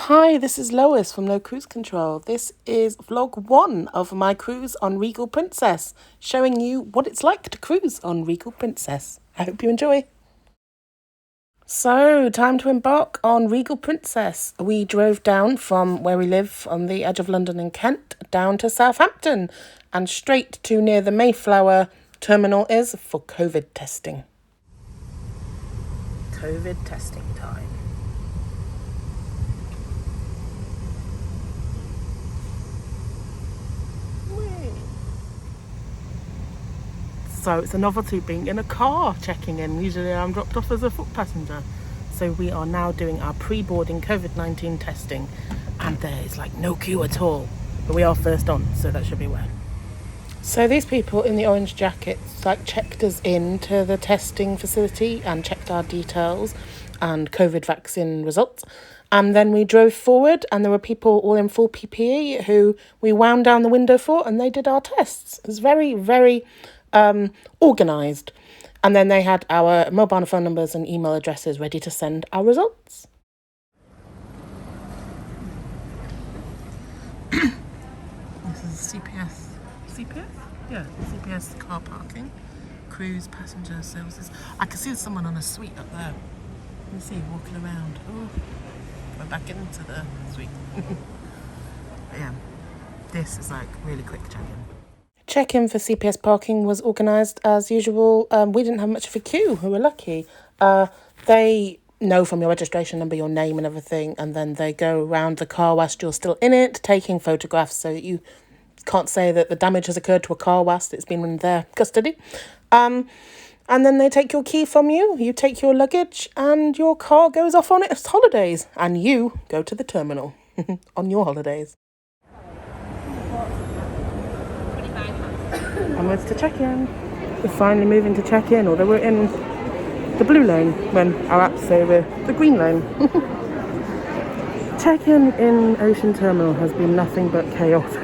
Hi, this is Lois from No Cruise Control. This is vlog 1 of my cruise on Regal Princess, showing you what it's like to cruise on Regal Princess. I hope you enjoy. So, time to embark on Regal Princess. We drove down from where we live on the edge of London and Kent down to Southampton and straight to near the Mayflower terminal is for COVID testing. COVID testing time. So it's a novelty being in a car checking in. Usually I'm dropped off as a foot passenger. So we are now doing our pre-boarding COVID-19 testing and there is like no queue at all. But we are first on, so that should be well. So these people in the orange jackets like checked us in to the testing facility and checked our details and COVID vaccine results. And then we drove forward and there were people all in full PPE who we wound down the window for and they did our tests. It was very, very organised. And then they had our mobile phone numbers and email addresses ready to send our results. This is CPS? Yeah, CPS car parking. Cruise passenger services. I can see someone on a suite up there. Let me see, walking around. Oh, we're back into the suite. Yeah, this is like really quick check-in. Check-in for CPS parking was organised as usual. We didn't have much of a queue. We were lucky. They know from your registration number your name and everything, and then they go around the car whilst you're still in it, taking photographs so that you can't say that the damage has occurred to a car whilst it's been in their custody. And then they take your key from you, you take your luggage, and your car goes off on its holidays, and you go to the terminal on your holidays. Onwards to check-in. We're finally moving to check-in, although we're in the blue lane when our apps say we're the green lane. Check-in in Ocean Terminal has been nothing but chaotic.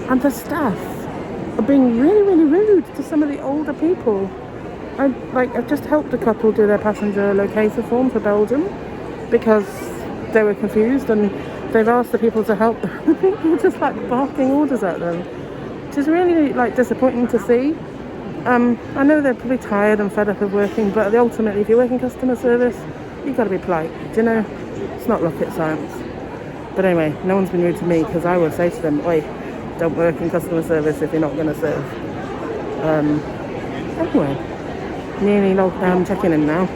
And the staff are being really, really rude to some of the older people. I've just helped a couple do their passenger locator form for Belgium because they were confused and they've asked the people to help. The people just like barking orders at them. Which is really like disappointing to see. I know they're probably tired and fed up of working, but ultimately if you're working customer service, you've got to be polite. Do you know? It's not rocket science. But anyway, no one's been rude to me because I would say to them, oi, don't work in customer service if you're not going to serve. Anyway, nearly checking in now.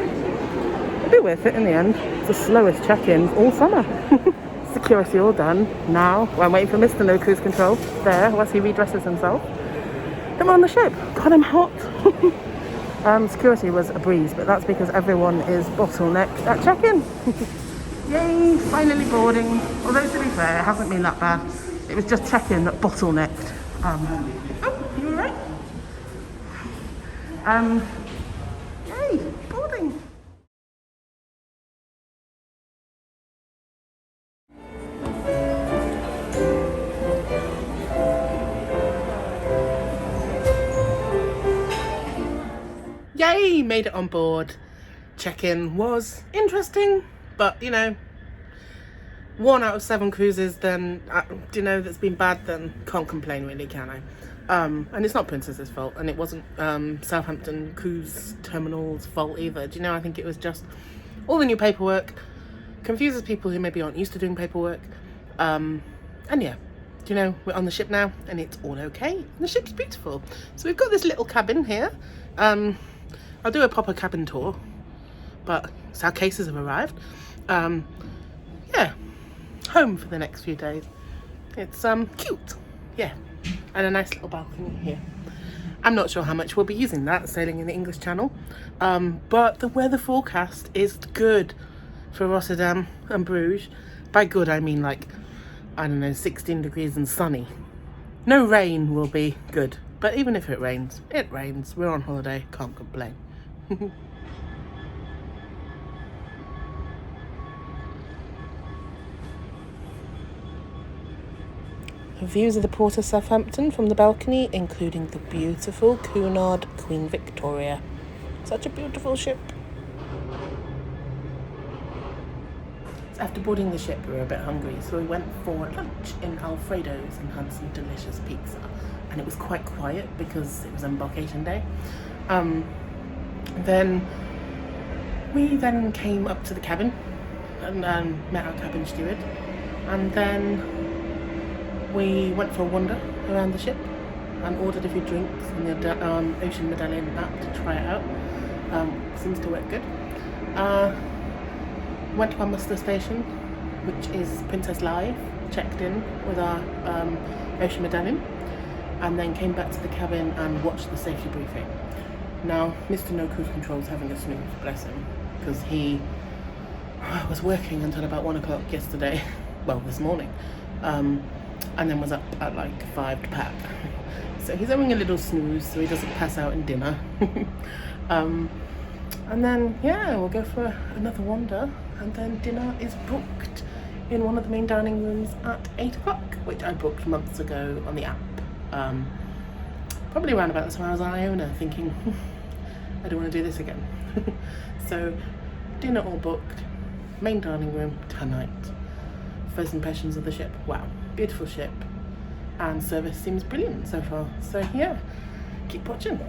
It'll be worth it in the end. It's the slowest check-in all summer. Security all done. Now I'm waiting for Mr. No Cruise Control there whilst he redresses himself. Then we're on the ship. God, I'm hot. Security was a breeze, but that's because everyone is bottlenecked at check-in. Yay, finally boarding. Although to be fair, it hasn't been that bad. It was just check-in that bottlenecked. Oh, you alright? Yay, boarding. Yay, made it on board. Check-in was interesting, but 1 out of 7 cruises then, that's been bad, then can't complain really, can I? And it's not Princess's fault, and it wasn't Southampton Cruise Terminal's fault either. Do you know, I think it was just all the new paperwork confuses people who maybe aren't used to doing paperwork. And yeah, we're on the ship now and it's all okay. And the ship's beautiful. So we've got this little cabin here. I'll do a proper cabin tour, but our cases have arrived. Yeah, home for the next few days. It's cute, yeah, and a nice little balcony here. I'm not sure how much we'll be using that sailing in the English Channel, but the weather forecast is good for Rotterdam and Bruges. By good I mean 16 degrees and sunny. No rain will be good, but even if it rains, it rains. We're on holiday, can't complain. Views of the port of Southampton from the balcony, including the beautiful Cunard Queen Victoria. Such a beautiful ship. So after boarding the ship, we were a bit hungry, so we went for lunch in Alfredo's and had some delicious pizza. And it was quite quiet because it was Embarkation Day. Then we came up to the cabin and met our cabin steward, and then we went for a wander around the ship and ordered a few drinks on the Ocean Medallion app to try it out. Seems to work good. Went to our muster station, which is Princess Live, checked in with our Ocean Medallion, and then came back to the cabin and watched the safety briefing. Now, Mr. No Cruise Control's having a snooze, bless him, because he was working until about 1 o'clock yesterday, well, this morning, and then was up at like 5 to pack. So he's having a little snooze so he doesn't pass out in dinner. And then, yeah, we'll go for another wander, and then dinner is booked in one of the main dining rooms at 8 o'clock, which I booked months ago on the app. Probably around about the time I was on Iona, thinking, I don't want to do this again. So, dinner all booked, main dining room tonight. First impressions of the ship, wow, beautiful ship, and service seems brilliant so far. So yeah, keep watching.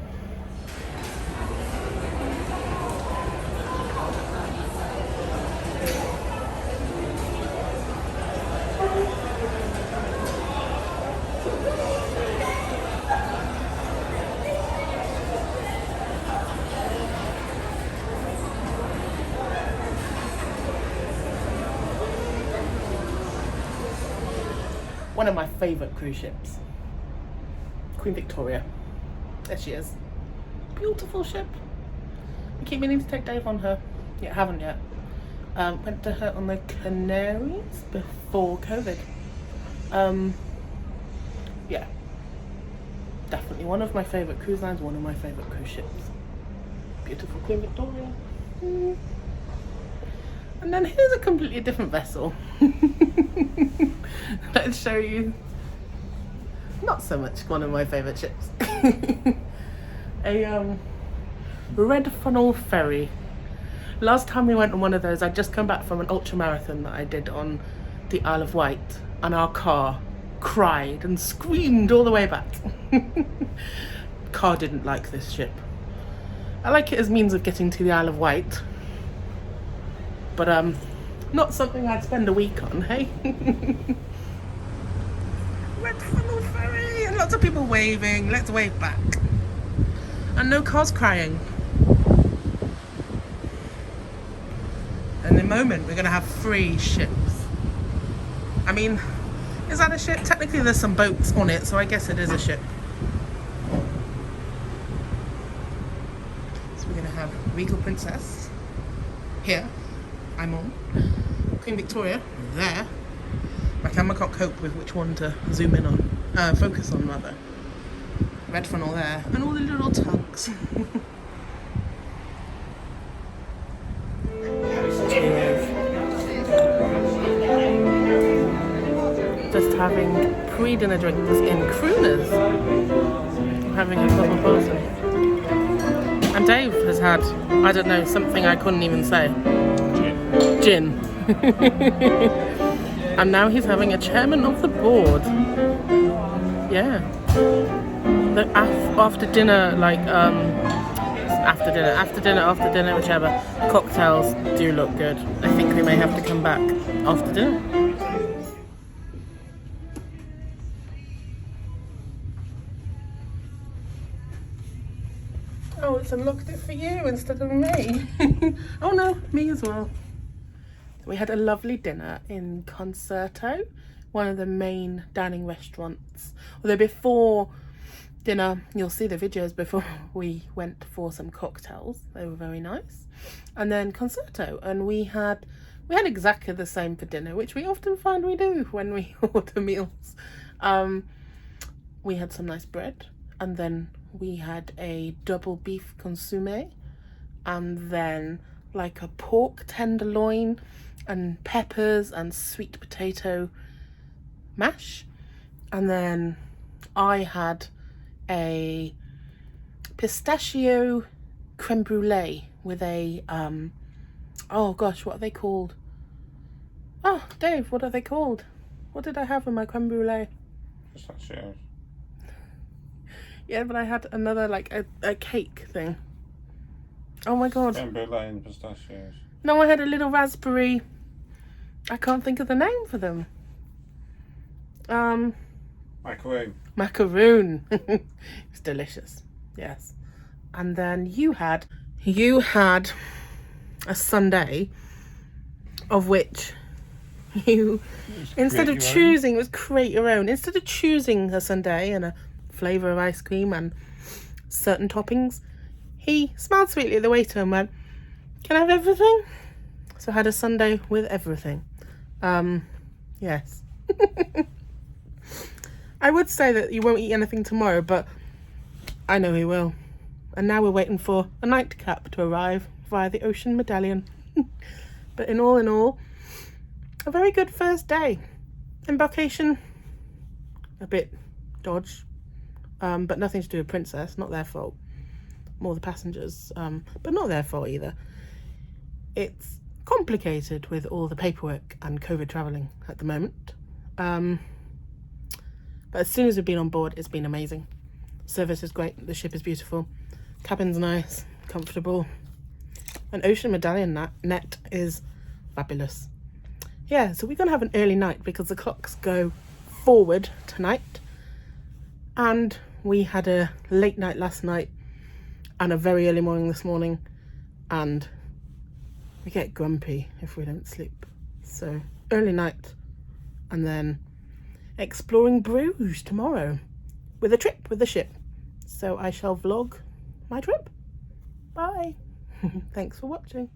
One of my favourite cruise ships, Queen Victoria. There she is. Beautiful ship. I keep meaning to take Dave on her. Yeah, haven't yet. Went to her on the Canaries before COVID. Yeah, definitely one of my favourite cruise lines, one of my favourite cruise ships. Beautiful Queen Victoria. And then here's a completely different vessel. Let's show you. Not so much one of my favourite ships. A red funnel ferry. Last time we went on one of those, I'd just come back from an ultra marathon that I did on the Isle of Wight, and our car cried and screamed all the way back. Car didn't like this ship. I like it as means of getting to the Isle of Wight, but not something I'd spend a week on, hey? Red funnel ferry, and lots of people waving. Let's wave back. And no cars crying. And in a moment, we're going to have 3 ships. I mean, is that a ship? Technically, there's some boats on it, so I guess it is a ship. So we're going to have Regal Princess here. I'm on. Queen Victoria there. My camera can't cope with which one to zoom in on, focus on rather. Red funnel there, and all the little tugs. Just having pre-dinner drinks in crooners. I'm having a cosmopolitan. And Dave has had, I don't know, something I couldn't even say. Gin. And now he's having a chairman of the board. Yeah. The after dinner, like after dinner, whichever, cocktails do look good. I think we may have to come back after dinner. Oh, it's unlocked it for you instead of me. Oh no, me as well. We had a lovely dinner in Concerto, one of the main dining restaurants. Although before dinner, you'll see the videos before we went for some cocktails. They were very nice. And then Concerto, and we had exactly the same for dinner, which we often find we do when we order meals. We had some nice bread, and then we had a double beef consommé, and then like a pork tenderloin and peppers and sweet potato mash. And then I had a pistachio creme brulee with a oh gosh, what are they called? Oh, Dave, what are they called? What did I have in my creme brulee? Pistachios. Yeah, but I had another, like, a cake thing. Oh my god. Creme brulee and pistachios. No, I had a little raspberry. I can't think of the name for them. Macaroon. Macaroon. It's delicious. Yes. And then you had a sundae, of which you, instead of choosing, it was create your own. Instead of choosing a sundae and a flavour of ice cream and certain toppings, he smiled sweetly at the waiter and went, "Can I have everything?" So I had a sundae with everything. Yes. I would say that you won't eat anything tomorrow, but I know he will. And now we're waiting for a nightcap to arrive via the ocean medallion. But in all, a very good first day. Embarkation, a bit dodge, but nothing to do with Princess, not their fault. More the passengers, but not their fault either. It's complicated with all the paperwork and COVID travelling at the moment. But as soon as we've been on board, it's been amazing. Service is great, the ship is beautiful, cabin's nice, comfortable, and ocean medallion net is fabulous. Yeah, so we're going to have an early night because the clocks go forward tonight, and we had a late night last night and a very early morning this morning, and we get grumpy if we don't sleep. So early night, and then exploring Bruges tomorrow with a trip with the ship. So I shall vlog my trip. Bye. Thanks for watching.